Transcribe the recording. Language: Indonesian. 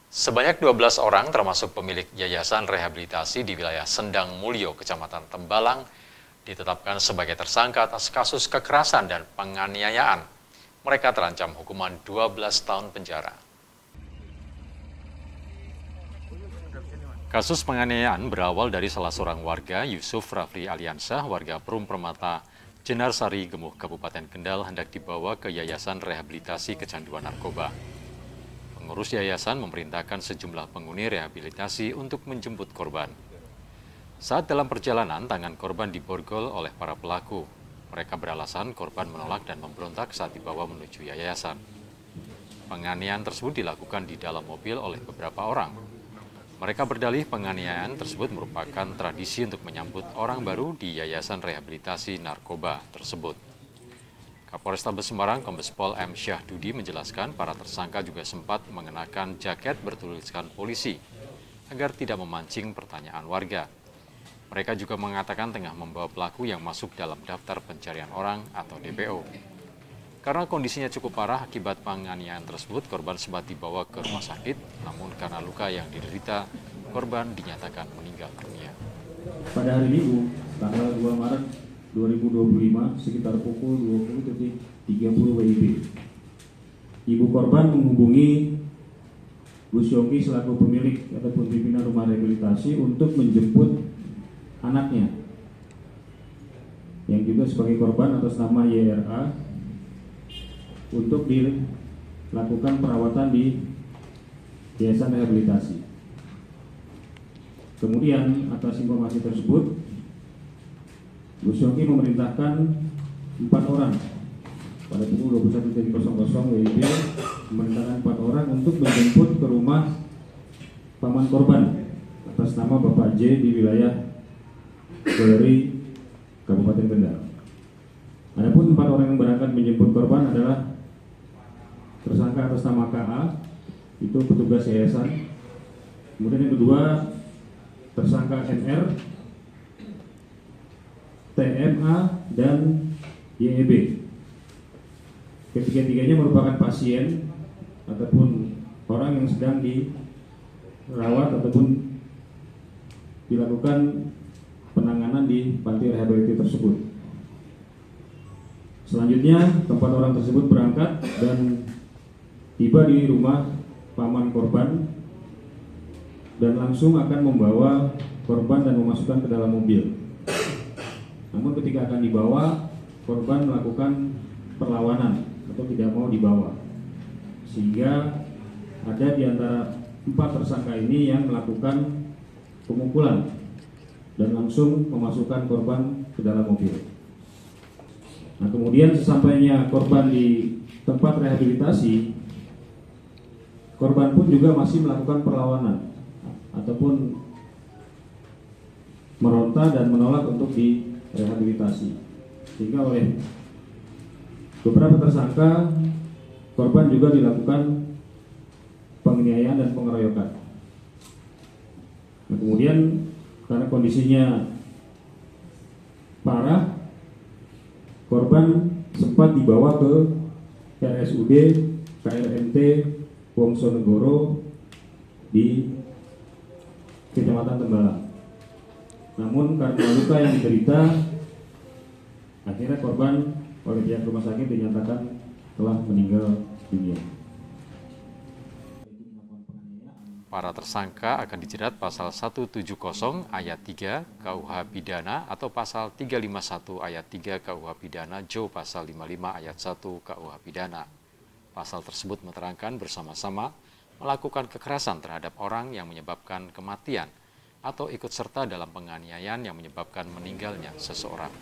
Sebanyak 12 orang termasuk pemilik yayasan rehabilitasi di wilayah Sendang Mulyo, Kecamatan Tembalang, ditetapkan sebagai tersangka atas kasus kekerasan dan penganiayaan. Mereka terancam hukuman 12 tahun penjara. Kasus penganiayaan berawal dari salah seorang warga, Yusuf Rafli Aliansah, warga Perum Permata, Jenarsari, Gemuh, Kabupaten Kendal, hendak dibawa ke Yayasan Rehabilitasi Kecanduan Narkoba. Pengurus yayasan memerintahkan sejumlah penghuni rehabilitasi untuk menjemput korban. Saat dalam perjalanan, tangan korban diborgol oleh para pelaku. Mereka beralasan korban menolak dan memberontak saat dibawa menuju yayasan. Penganiayaan tersebut dilakukan di dalam mobil oleh beberapa orang. Mereka berdalih penganiayaan tersebut merupakan tradisi untuk menyambut orang baru di Yayasan Rehabilitasi Narkoba tersebut. Kapolrestabes Semarang, Kombes Pol M. Syahdudi menjelaskan para tersangka juga sempat mengenakan jaket bertuliskan polisi agar tidak memancing pertanyaan warga. Mereka juga mengatakan tengah membawa pelaku yang masuk dalam daftar pencarian orang atau DPO. Karena kondisinya cukup parah akibat penganiayaan tersebut, korban sempat dibawa ke rumah sakit, namun karena luka yang diderita, korban dinyatakan meninggal dunia. Pada hari Minggu, tanggal 2 Maret 2025, sekitar pukul 20.30 WIB, ibu korban menghubungi Bu Syongki selaku pemilik ataupun pimpinan rumah rehabilitasi untuk menjemput anaknya yang juga sebagai korban atas nama YRA untuk dilakukan perawatan di Yayasan Rehabilitasi. Kemudian atas informasi tersebut, Bu Syongki memerintahkan 4 orang pada pukul 21.00 WIB, memerintahkan 4 orang untuk menjemput ke rumah paman korban atas nama Bapak J di wilayah Galeri, Kabupaten Kendal. Adapun 4 orang yang berangkat menjemput korban adalah tersangka atas nama KA, itu petugas yayasan. Kemudian yang kedua, tersangka NR, TMA, dan YEB. Ketiga-tiganya merupakan pasien ataupun orang yang sedang dirawat ataupun dilakukan penanganan di panti rehabilitasi tersebut. Selanjutnya, keempat orang tersebut berangkat dan tiba di rumah paman korban dan langsung akan membawa korban dan memasukkan ke dalam mobil. Namun ketika akan dibawa, korban melakukan perlawanan atau tidak mau dibawa, sehingga ada di antara 4 tersangka ini yang melakukan pemukulan dan langsung memasukkan korban ke dalam mobil. Nah, kemudian sesampainya korban di tempat rehabilitasi, korban pun juga masih melakukan perlawanan ataupun meronta dan menolak untuk direhabilitasi, sehingga oleh beberapa tersangka korban juga dilakukan penganiayaan dan pengeroyokan. Nah, kemudian karena kondisinya parah, korban sempat dibawa ke RSUD KRMT Wongsonegoro di Kecamatan Tembalang. Namun karena luka yang diderita, akhirnya korban oleh pihak rumah sakit dinyatakan telah meninggal dunia. Para tersangka akan dijerat pasal 170 ayat 3 KUH Pidana atau pasal 351 ayat 3 KUH Pidana Jo pasal 55 ayat 1 KUH Pidana. Pasal tersebut menerangkan bersama-sama melakukan kekerasan terhadap orang yang menyebabkan kematian atau ikut serta dalam penganiayaan yang menyebabkan meninggalnya seseorang.